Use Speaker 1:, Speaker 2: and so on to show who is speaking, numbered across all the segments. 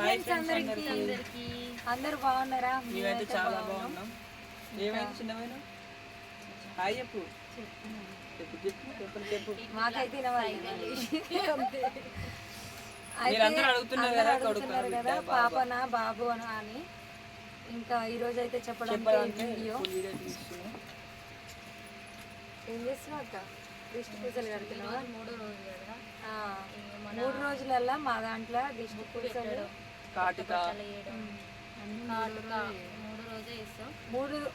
Speaker 1: Hi friends అందరికి అందరూ బాగున్నారా?
Speaker 2: మేమైతే చాలా బాగున్నాం. ఏమైంది చిన్నమైన హాయ్ చెప్పు చెప్పు చెప్పు చెప్పు
Speaker 1: మాకైతే
Speaker 2: మీరందరూ అడుగుతున్నారు
Speaker 1: కదా పాపనా బాబు అని. ఇంకా ఈరోజు అయితే చెప్పడానికి వీడియో ఏం చేస్తున్నావు అక్క? దిష్టి పూజలు కడుతున్నావా? 3 రోజులల్లా మా దాంట్లో దిష్టి పూజలు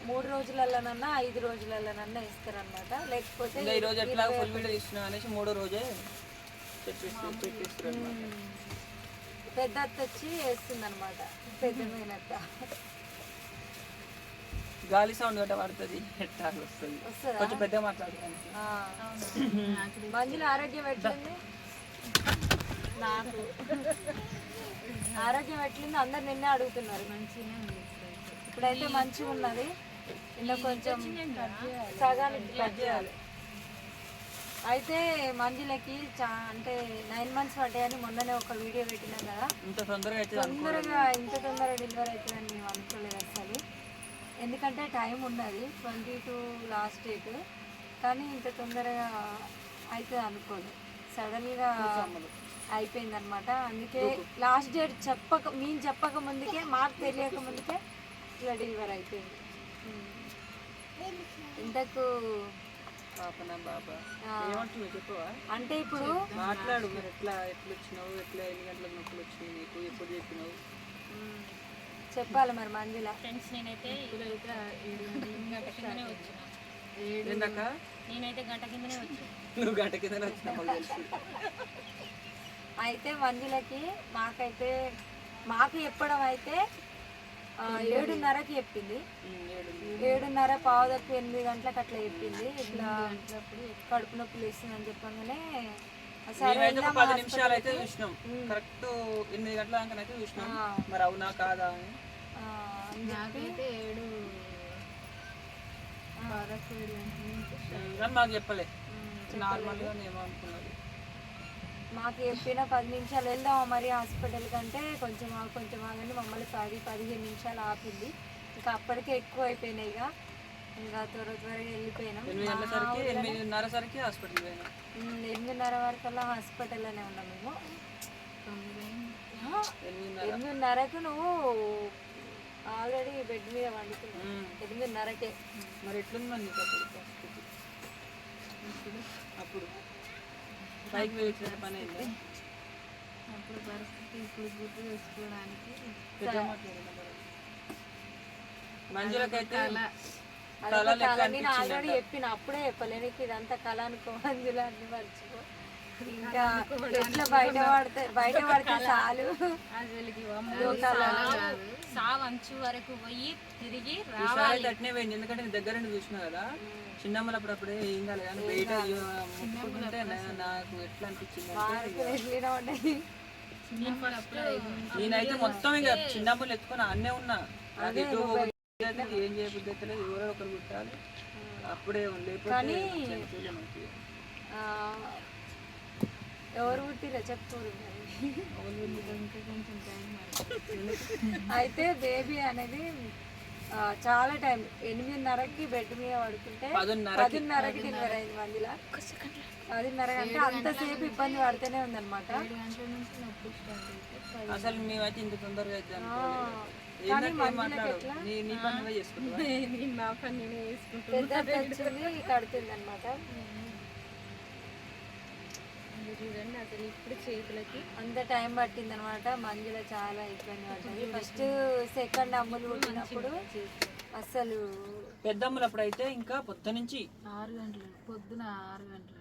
Speaker 1: మూడు రోజులలోనన్నా 5 రోజులలోనన్నా ఇస్తారనమాట. లేకపోతే
Speaker 2: ఈ రోజు ఎట్లా ఫుల్ వీడియో తీస్తున్నాం అనేసి 3వ రోజే
Speaker 1: పెద్ద అత్త వచ్చి వేస్తుంది అనమాట. పెద్ద మేనత్త
Speaker 2: గాలి సౌండ్ గట్ట పడుతుంది, ఎట్లా వస్తుంది కొంచెం పెద్దగా మాట్లాడుతుంది.
Speaker 1: మంజుల ఆరోగ్యం ఎట్లుంది? నాకు ఆరోగ్యం ఎట్లుంది అందరు నిన్నే అడుగుతున్నారు. ఇప్పుడైతే మంచిగా ఉన్నది. ఇంకా కొంచెం సగానికి కట్ చేయాలి. అయితే మంజులకి అంటే 9 months పడ్డాయని మొన్ననే ఒక వీడియో పెట్టినాం కదా. ఇంత తొందరగా డెలివరీ అవుతుందని మేము అనుకోలేదు అసలు. ఎందుకంటే టైం ఉన్నది 22 లాస్ట్ డేట్, కానీ ఇంత తొందరగా అవుతుంది అనుకోదు. సడన్గా అయిపోయిందనమాట. అందుకే లాస్ట్ డేట్ మేము చెప్పక ముందుకే, మాకు తెలియక ముందుకే ఇట్లా డెలివరీ అయిపోయింది. ఇంతకు అంటే ఇప్పుడు
Speaker 2: మాట్లాడు, ఎట్లా వచ్చినావు, ఎట్లా ఎన్ని గంటలకు నొప్పులు వచ్చినాయి నీకు, ఎప్పుడు చెప్పినావు
Speaker 1: చెప్పాలి మరి మంజుల.
Speaker 3: ఫ్రెండ్స్ నేనైతే గంట కిందనే వచ్చాను.
Speaker 2: నువ్వు గంట కిందనే వచ్చినావు.
Speaker 1: అయితే మంజులకి మాకు చెప్పడం అయితే 7:30కి చెప్పింది. 7:30 పావుదప్పు 8 గంటలకు అట్లా చెప్పింది. ఇట్లా కడుపు నొప్పి లేస్తుందని చెప్పగానే
Speaker 2: సరే 10 నిమిషాలు అయితే చూసినాం. కరెక్ట్ 8 గంటల దాకా అయితే చూసినాం. మరి అవునా కాదా అని. మాకు చెప్పలే, నార్మల్గా ఏమో అనుకున్నది.
Speaker 1: మాకు చెప్పిన 10 నిమిషాలు వెళ్దామా మరి హాస్పిటల్ కంటే కొంచెం ఆగని మమ్మల్ని 10-15 నిమిషాలు ఆపింది. ఇంకా అప్పటికే ఎక్కువ అయిపోయినాయి. ఇంకా త్వరగా వెళ్ళిపోయినాం.
Speaker 2: 8:30 సరికి హాస్పిటల్ పోయినాం.
Speaker 1: 8:30 వరకల్లా హాస్పిటల్లోనే ఉన్నాం మేము. 8:30కు నువ్వు ఆల్రెడీ బెడ్ మీద వండుకున్నావు. 8:30కే.
Speaker 2: మరి ఎట్లుంది మరి నీకు అప్పుడు పైకి వేసిన పని అయింది
Speaker 3: అప్పుడు పరిస్థితి. ఇప్పుడు గుర్తు తెచ్చుకోవడానికి
Speaker 2: మంజులకైతే
Speaker 1: నేను ఆల్రెడీ చెప్పిన, అప్పుడే చెప్పలేను ఇదంతా కళ అనుకో మంజుల, అన్ని మర్చిపో. ఇంకా ఎట్లా బయట పడితే చాలు.
Speaker 3: సావంచు వరకు పోయి తిరిగి రావాలి.
Speaker 2: అట్నే పోయింది. ఎందుకంటే నేను దగ్గర నుండి చూసినా కదా. చిన్నమ్మలు అప్పుడప్పుడే ఏం కాదు, కానీ బయట ముట్టుకుంటే నాకు ఎట్లా అనిపించింది నేనైతే మొత్తం ఇక చిన్నమ్మలు ఎత్తుకొని అన్నే ఉన్నా. నాకు ఎటు ఏం చేయబుద్ధి అయితే ఎవరో ఒకరు కుట్టాలి. అప్పుడే
Speaker 1: లేకపోతే ఎవరు పుట్టిరా చెప్పుకోరు. అయితే బేబీ అనేది చాలా టైం 8:30కి బెడ్ మీద పడుకుంటే 10:30కి డెలివరీ అయింది మందిలా. 10:30 అంటే అంతసేపు ఇబ్బంది పడితేనే ఉందన్నమాట.
Speaker 2: అసలు మేమైతే ఇంత తొందరగా అయితే
Speaker 1: వచ్చింది కడుతుంది అనమాట.
Speaker 3: చూడండి అసలు ఇప్పుడు చేతులకి
Speaker 1: అంత టైం పట్టింది అనమాట. మంజుల చాలా ఇబ్బంది పడ్డది. ఫస్ట్ సెకండ్ అమ్ములు పుట్టినప్పుడు అసలు
Speaker 2: పెద్దమ్మలు అప్పుడైతే ఇంకా పొద్దున
Speaker 3: 6 గంటలు, పొద్దున 6 గంటల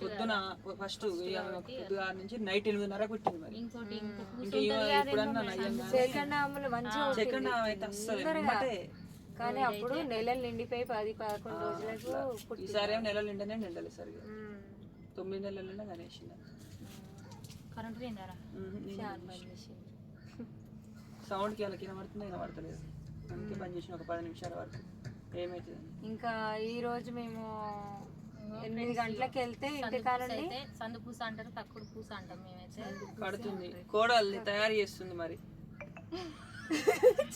Speaker 2: పొద్దున ఫస్ట్ 6 నుంచి నైట్ 8:30 పుట్టింది. మరి
Speaker 1: సెకండ్ అమ్ములు మంచిగా
Speaker 2: సెకండ్ అయితే అస్సలు.
Speaker 1: కానీ అప్పుడు నెలలు నిండిపోయి 10-11 రోజులకు.
Speaker 2: ఈసారి ఏమో నెలలు నిండలే సరిగా. 9 నెలలు గణేష్ సౌండ్కి వాళ్ళకి వినబడుతుంది. అందుకే పని చేసిన ఒక 10 నిమిషాల వరకు ఏమవుతుంది.
Speaker 1: ఇంకా ఈ రోజు మేము 8 గంటలకు వెళ్తే ఇంటికాలండి
Speaker 3: అయితే సందు పూస అంటారు, తక్కుడు పూస అంటాం మేమైతే.
Speaker 2: పడుతుంది కోడల్ని తయారు చేస్తుంది మరి.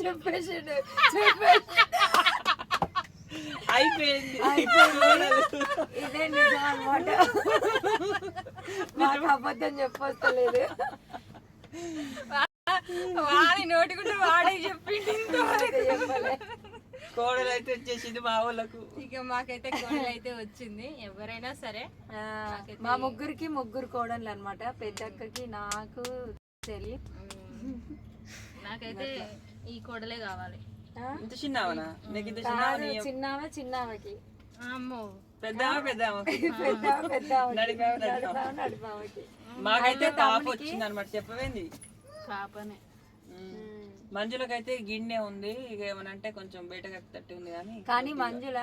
Speaker 1: చెప్పేసిండు
Speaker 2: అయిపోయింది.
Speaker 1: ఇదే నిజం అనమాట. మాకు అబద్ధం చెప్పొస్తలేదు.
Speaker 3: వాడి నోటికుంటే వాడే చెప్పిండు.
Speaker 1: చెప్పలే.
Speaker 2: కోడలు అయితే వచ్చేసింది మా వాళ్ళకు.
Speaker 3: ఇక మాకైతే కోడలు అయితే వచ్చింది. ఎవరైనా సరే
Speaker 1: మా ముగ్గురికి 3 కోడళ్ళు అనమాట. పెద్దక్కకి, నాకు, చెల్లి.
Speaker 3: నాకైతే ఈ కోడలే కావాలి.
Speaker 2: ఇంత చిన్నవనా? నీకు ఇంత
Speaker 1: చిన్నకి
Speaker 3: అమ్మో
Speaker 2: పెద్దమ్మకి
Speaker 1: నడిపామకి.
Speaker 2: మాకైతే పాప వచ్చింది అనమాట. చెప్పవేంది
Speaker 3: పాపనే.
Speaker 2: మంజులకైతే గిన్నె ఉంది. ఇక ఏమనంటే కొంచెం బయటకు తట్టి ఉంది
Speaker 1: కానీ మంజుల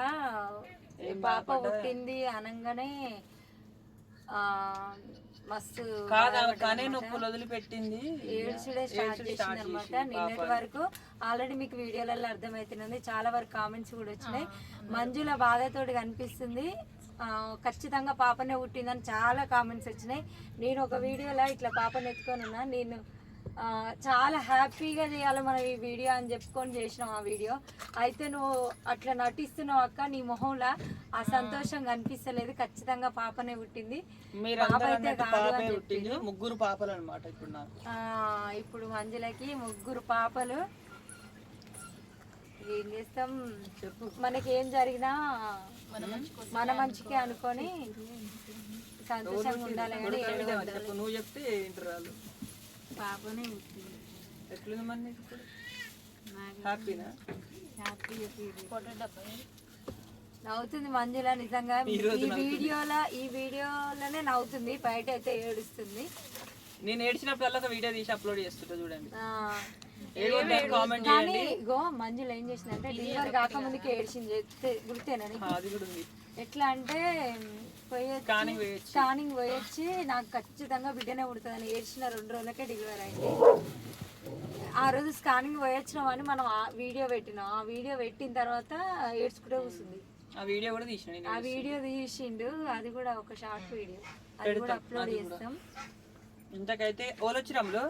Speaker 1: పాప పుట్టింది అనగానే మస్తు
Speaker 2: కాదు, కానీ నొప్పులు వదిలిపెట్టింది.
Speaker 1: ఏడ్చుడే స్టార్ట్ చేసింది అనమాట. నిన్నటి వరకు ఆల్రెడీ మీకు వీడియోలలో అర్థమవుతుంది. చాలా వరకు కామెంట్స్ కూడా వచ్చినాయి. మంజుల బాధతోటి కనిపిస్తుంది, ఖచ్చితంగా పాపనే పుట్టిందని చాలా కామెంట్స్ వచ్చినాయి. నేను ఒక వీడియోలో ఇట్లా పాపను ఎత్తుకొని ఉన్నా. నేను చాలా హ్యాపీగా చేయాలి మనం ఈ వీడియో అని చెప్పుకొని చేసినాం ఆ వీడియో. అయితే నువ్వు అట్లా నటిస్తున్నావు అక్క, నీ మొహంలో ఆ సంతోషం కనిపిస్తలేదు. ఖచ్చితంగా పాపనే పుట్టింది. పాప అయితే కాదు అని చెప్పింది.
Speaker 2: 3 పాపలు అనమాట ఇప్పుడు నాకు.
Speaker 1: ఇప్పుడు మంజులకి 3 పాపలు. ఏం చేస్తాం, మనకేం జరిగినా మన మంచికే అనుకొని సంతోషంగా ఉండాలి.
Speaker 2: చెప్పు, నువ్వు చెప్తే ఇంటరాలు.
Speaker 3: పాపనే పుట్టింది.
Speaker 2: ఎట్లుంది మరి నీకు ఇప్పుడు? హ్యాపీనా?
Speaker 1: నవ్వుతుంది మంజుల నిజంగా. ఈ వీడియోలోనే నవ్వుతుంది, బయట అయితే ఏడుస్తుంది.
Speaker 2: నేను ఏడ్చినప్పుడు ఒక వీడియో తీసి అప్లోడ్ చేస్తుంటా చూడండి.
Speaker 1: కానీ ఇగో మంజుల ఏం చేసిందంటే డెలివరీ కాకముందుకే ఏడ్చింది. గుర్తేనా?
Speaker 2: అది కూడా ఉంది.
Speaker 1: ఎట్లా అంటే స్కానింగ్ పోయొచ్చి నాకు ఖచ్చితంగా బిడ్డనే పుడుతుందని ఏడ్చిన 2 రోజులకే డెలివరీ అయింది. ఆ రోజు స్కానింగ్ పోయొచ్చినామని మనం ఆ వీడియో పెట్టినాం. ఆ వీడియో పెట్టిన తర్వాత ఏడ్చుకుంటే కూర్చుంది.
Speaker 2: ఆ వీడియో కూడా తీసిన.
Speaker 1: ఆ వీడియో తీసిండు, అది కూడా ఒక షార్ట్ వీడియో, అది కూడా అప్లోడ్ చేస్తాం.
Speaker 2: ఇంతకైతే ఓలొచ్చిరాములు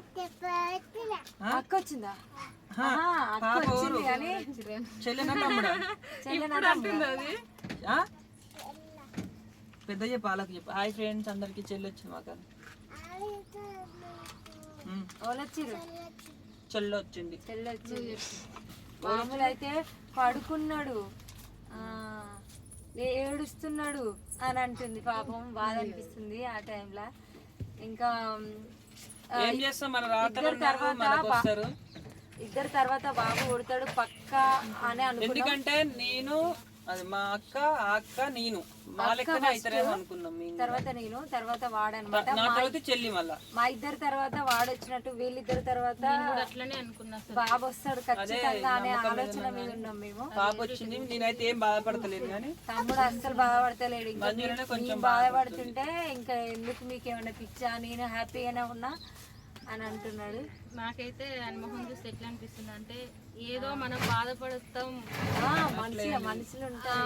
Speaker 1: అక్క వచ్చిందా? అక్క వచ్చింది కానీ
Speaker 2: చెల్లెనా తమ్ముడా? పెద్ద చెప్పు, వాళ్ళకి చెప్పు. హాయ్ ఫ్రెండ్స్ అందరికి చెల్లి వచ్చింది. మాకు చెల్లి వచ్చింది.
Speaker 1: మామూలు అయితే పడుకున్నాడు, ఏడుస్తున్నాడు అని అంటుంది. పాపం బాధ అనిపిస్తుంది ఆ టైంలో. ఇంకా
Speaker 2: ఏం చేస్తాం, మన రాత్రి
Speaker 1: ఇద్దరు తర్వాత బాబు పుడతాడు పక్కా అని అనుకున్నాం.
Speaker 2: ఎందుకంటే నేను అది మా అక్క, ఆ అక్క, నేను మా లెక్కనే అవుతారేమో అనుకున్నాం.
Speaker 1: తర్వాత నేను, తర్వాత వాడనమాట.
Speaker 2: నా తర్వాత చెల్లి, మళ్ళా
Speaker 1: మా ఇద్దరు తర్వాత వాడొచ్చినట్టు, వీళ్ళిద్దరు తర్వాత
Speaker 3: అట్లనే అనుకున్నా
Speaker 1: బాబు వస్తాడు ఖచ్చితంగా అనే ఆలోచన మీద ఉన్నాం మేము.
Speaker 2: పాప వచ్చింది, నేనైతే ఏం బాధపడతలేదు. కానీ
Speaker 1: తమ్ముడు అస్సలు బాధపడతలేడు. ఇంకా కొంచెం బాధపడుతుంటే ఇంకా ఎందుకు మీకేమన్నా పిచ్చా, నేను హ్యాపీగానే ఉన్నా అని అంటున్నాడు.
Speaker 3: నాకైతే అనుభవం చూస్తే ఎట్లా అనిపిస్తుంది అంటే ఏదో మనం బాధపడతాం,
Speaker 1: మనుషులు ఉంటాం,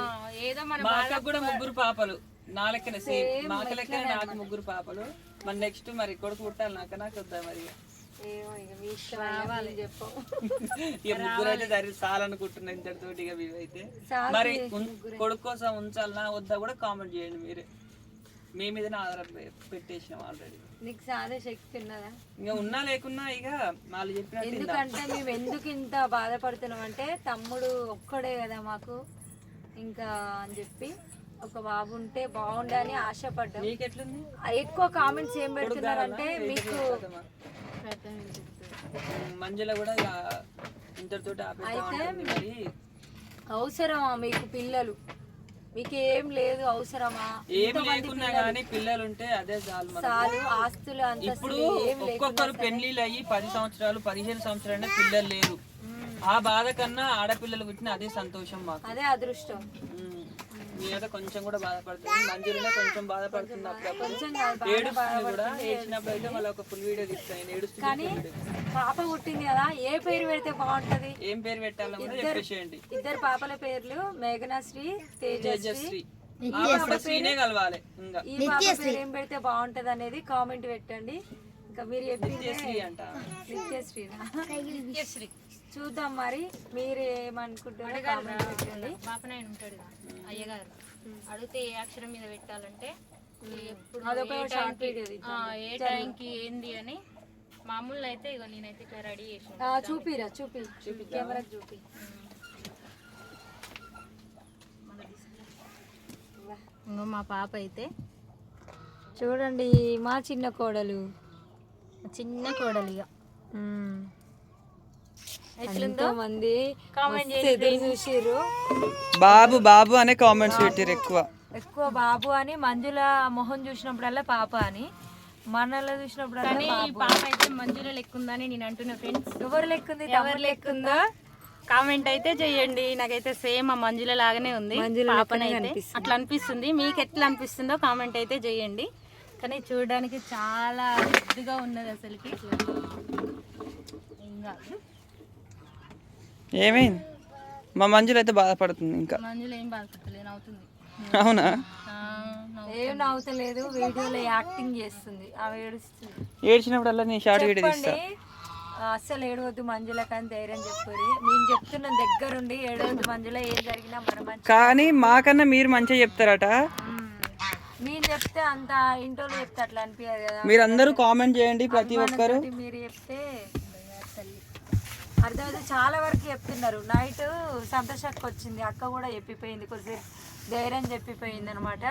Speaker 3: ఏదో మన
Speaker 2: కూడా 3 పాపలు నా లెక్కనే, సేమ్ మా లెక్కనే నాకు 3 పాపలు. మరి నెక్స్ట్ మరి కొడుకు పుట్టాలి నాకు వద్దా మరి? ఇక 3 అయితే సరే చాలనుకుంటున్నా ఇంతటితోటి. ఇక మేమైతే మరి కొడుకు కోసం ఉంచాలన్నా వద్దా కూడా కామెంట్ చేయండి మీరే. మీ మీదనే ఆధారం పెట్టేసినాం ఆల్రెడీ.
Speaker 1: నీకు సాదే శక్తి ఉన్నదా?
Speaker 2: ఇంకా ఉన్నా లేకున్నా ఇక వాళ్ళు చెప్పినట్టు.
Speaker 1: ఎందుకంటే మేము ఎందుకు ఇంత బాధపడుతున్నాం అంటే తమ్ముడు ఒక్కడే కదా మాకు ఇంకా అని చెప్పి, ఒక బాబు ఉంటే బాగుండని ఆశపడ్డాం.
Speaker 2: నీకెట్లుంది?
Speaker 1: ఎక్కువ కామెంట్స్ ఏం పెడుతున్నారంటే మీకు
Speaker 2: మంజుల కూడా ఇంతటితోటి ఆపేసి
Speaker 1: అవసరమా మీకు పిల్లలు? మీకు ఏం లేదు అవసరమా?
Speaker 2: ఏం లేకున్నా గానీ పిల్లలు ఉంటే అదే చాలు.
Speaker 1: ఆస్తులు అంత
Speaker 2: ఇప్పుడు ఒక్కొక్కరు పెళ్లిళ్ళు అయ్యి 10 సంవత్సరాలు 15 సంవత్సరాలు పిల్లలు లేరు. ఆ బాధ కన్నా ఆడపిల్లలు పుట్టిన అదే సంతోషం మాకు, అదే
Speaker 1: అదృష్టం.
Speaker 2: నేనైతే కొంచెం కూడా బాధపడుతుంది. మంజులనే కొంచెం బాధపడుతుంది అప్పుడప్పుడు, ఏడుస్తుంది కూడా. ఏడ్చినప్పుడు అయితే మళ్ళీ ఒక ఫుల్ వీడియో తీస్తాను ఏడుస్తుంది.
Speaker 1: పాప పుట్టింది కదా, ఏ పేరు పెడితే బాగుంటది?
Speaker 2: ఏం పేరు పెట్టాలో కూడా చెప్పేసేయండి.
Speaker 1: 2 పాపల పేర్లు మేఘనాశ్రీ, తేజశ్రీ.
Speaker 2: సీనే కలవాలి ఇంకా
Speaker 1: ఈ పాప పేరు ఏం పెడితే బాగుంటది అనేది కామెంట్ పెట్టండి. ఇంకా మీరు చెప్పింది
Speaker 2: అంట
Speaker 1: నిత్యశ్రీనా? చూద్దాం మరి మీరు ఏమనుకుంటారో కామెంట్ పెట్టండి.
Speaker 3: పాపనాయన ఉంటాడు అయ్యగారు, అడిగితే ఏ అక్షరం మీద పెట్టాలంటే ఎప్పుడు
Speaker 1: అదొక షార్ట్ వీడియో
Speaker 3: ఏ టైంకి ఏంది అని మామూలు అయితే ఇగో నేనైతే ఇట్లా రెడీ చేసిన.
Speaker 1: చూపిరా కెమెరా చూపి.
Speaker 3: ఇంకో మా పాప అయితే
Speaker 1: చూడండి మా చిన్న కోడలు
Speaker 3: ఇక
Speaker 1: ఎంతో మంది కామెంట్ చూసిర్రు.
Speaker 2: బాబు బాబు అనే కామెంట్స్ పెట్టారు
Speaker 1: ఎక్కువ బాబు అని. మంజుల మొహం చూసినప్పుడల్లా పాప అని, మనలో చూసినప్పుడల్లా
Speaker 3: ఈ పాప అయితే మంజుల లెక్కుందని నేను అంటున్నా ఫ్రెండ్స్.
Speaker 1: ఎవరు లెక్కుంది?
Speaker 3: ఎవరు లెక్కుందో కామెంట్ అయితే చెయ్యండి. నాకైతే సేమ్ ఆ మంజుల లాగానే ఉంది పాపనైతే, అట్లా అనిపిస్తుంది. మీకు ఎట్లా అనిపిస్తుందో కామెంట్ అయితే చెయ్యండి. కానీ చూడడానికి చాలా ముద్దుగా ఉన్నది అసలుకి. ఇంకా
Speaker 2: ఏమైంది మా మంజులు అయితే బాధపడుతుంది. ఇంకా
Speaker 3: మంజుల ఏం బాధపడలేదు, నవ్వుతుంది.
Speaker 2: అవునా?
Speaker 1: ఏం నవ్వుతలేదు, వీడియోలో యాక్టింగ్ చేస్తుంది. ఆమె ఏడుస్తుంది.
Speaker 2: ఏడ్చినప్పుడల్లా నేను షార్ట్ వీడియో తీస్తా.
Speaker 1: అస్సలు ఏడవద్దు మంజుల కానీ ధైర్యం చెప్పారు. నేను చెప్తున్నాను దగ్గరుండి, ఏడవద్దు మంజుల, ఏం జరిగినా మన మంచి.
Speaker 2: కానీ మాకన్నా మీరు మంచిగా చెప్తారట.
Speaker 1: నేను చెప్తే అంత ఇంట్లో చెప్తే అట్లా అనిపించదు కదా.
Speaker 2: మీరు అందరూ కామెంట్ చేయండి ప్రతి ఒక్కరు.
Speaker 1: మీరు చెప్తే అర్థమైతే చాలా వరకు చెప్తున్నారు. నైట్ సంతోషక్క వచ్చింది, అక్క కూడా చెప్పిపోయింది, కొద్దిసేపు ధైర్యం చెప్పిపోయింది అనమాట.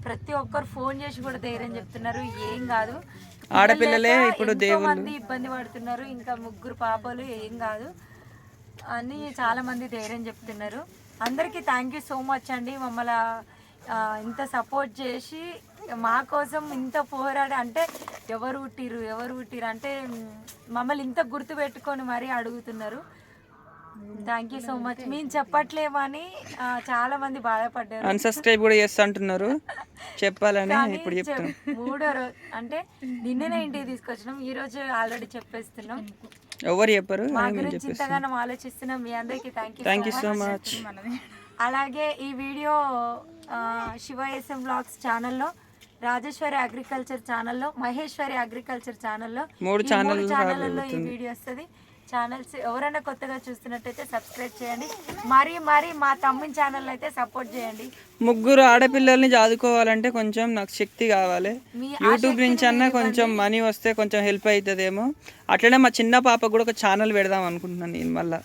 Speaker 1: ప్రతి ఒక్కరు ఫోన్ చేసి కూడా ధైర్యం చెప్తున్నారు, ఏం కాదు,
Speaker 2: ఆడపిల్లలే ఇప్పుడు
Speaker 1: మంది ఇబ్బంది పడుతున్నారు, ఇంకా 3 పాపలు, ఏం కాదు అని చాలా మంది ధైర్యం చెప్తున్నారు. అందరికీ థ్యాంక్ యూ సో మచ్ అండి. మమ్మల్ని ఇంత సపోర్ట్ చేసి మా కోసం ఇంత పోరాడి, అంటే ఎవరు పుట్టిరు అంటే మమ్మల్ని ఇంత గుర్తు పెట్టుకొని మరీ అడుగుతున్నారు. Thank you so much. మేము చెప్పట్లేమని చాలా మంది బాధపడ్డారు.
Speaker 2: అన్సబ్స్క్రైబ్ కూడా చేస్తా అంటున్నారు, చెప్పాలని ఇప్పుడు చెప్తున్నాం.
Speaker 1: 3వ రోజు అంటే నిన్ననే ఇంటికి తీసుకొచ్చినాం, ఈ రోజు ఆల్రెడీ చెప్పేస్తున్నాం.
Speaker 2: ఎవరు చెప్పారు?
Speaker 1: మా గురించి ఇంతగానో ఆలోచిస్తున్నాం. మీ అందరికీ థ్యాంక్ యూ సో మచ్. అలాగే ఈ వీడియో శివఎస్ఎం బ్లాగ్స్ ఛానల్లో, రాజేశ్వరి అగ్రికల్చర్ ఛానల్లో, మహేశ్వరి అగ్రికల్చర్ ఛానల్లో,
Speaker 2: 3
Speaker 1: ఛానళ్ళలో ఈ వీడియో వస్తుంది. ఛానల్స్ ఎవరైనా కొత్తగా చూస్తున్నట్టయితే సబ్స్క్రైబ్ చేయండి. మరి మా తమ్ముని ఛానల్ అయితే సపోర్ట్ చేయండి.
Speaker 2: 3 ఆడపిల్లల్ని చదువుకోవాలంటే కొంచెం నాకు శక్తి కావాలి. యూట్యూబ్ నుంచి అన్నా కొంచెం మనీ వస్తే కొంచెం హెల్ప్ అవుతుందేమో. అట్లనే మా చిన్న పాప కూడా ఒక ఛానల్ పెడదాం అనుకుంటున్నాను నేను. మళ్ళీ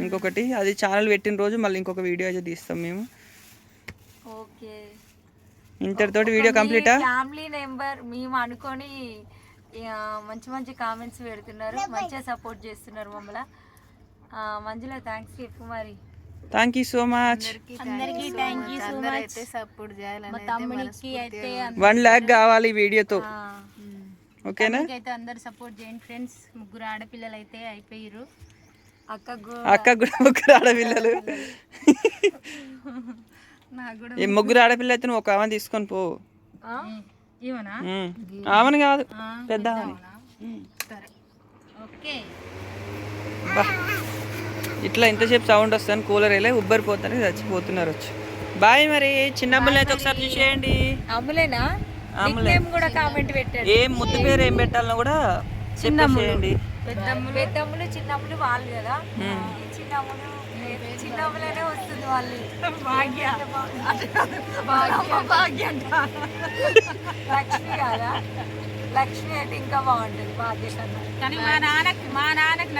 Speaker 2: ఇంకొకటి, అది ఛానల్ పెట్టిన రోజు మళ్ళీ ఇంకొక వీడియో అయితే తీస్తాం మేము.
Speaker 1: ఓకే,
Speaker 2: ఇంతటితోటి వీడియో కంప్లీటా?
Speaker 1: ఫ్యామిలీ నెంబర్ మేము అనుకొని మంచి కామెంట్స్ పెడుతున్నారు, మంచిగా సపోర్ట్ చేస్తున్నారు మమ్మల్ని. మంజుల థ్యాంక్స్ చెప్పు మరి.
Speaker 2: Thank you so much.
Speaker 3: అందరికీ thank you so much. Support చేయాలి. మా తమ్మునికి అయితే
Speaker 2: 1 lakh కావాలి వీడియోతో, ఓకేనా?
Speaker 3: అయితే అందరు సపోర్ట్ చేయండి ఫ్రెండ్స్. 3 ఆడపిల్లలు అయితే అయిపోయారు.
Speaker 1: అక్క
Speaker 2: కూడా 3 ఆడపిల్లలు. ఈ 3 ఆడపిల్ల అయితే నువ్వు ఒక ఆమె తీసుకొని పో. ఆమెను కాదు, పెద్ద ఆమె. ఇట్లా ఇంతసేపు సౌండ్ వస్తాను, కూలర్ వెళ్ళి ఉబ్బరిపోతాను, చచ్చిపోతున్నారు వచ్చి. బాయ్ మరి. చిన్నమ్మలు అయితే ఒకసారి చూసేయండి.
Speaker 1: అమ్ములేనా కూడా కామెంట్ పెట్టండి.
Speaker 2: ఏం ముద్దు పేరు ఏం పెట్టాలన్నా కూడా చెప్పేసేయండి.
Speaker 1: పెద్దమ్ములు చిన్నమ్ములు వాళ్ళు కదా, చిన్నమ్ములనే వస్తుంది వాళ్ళు. లక్ష్మి కదా, లక్ష్మి అయితే ఇంకా బాగుంటుంది భాగ్య కన్నా.
Speaker 3: కానీ మా నాన్నకి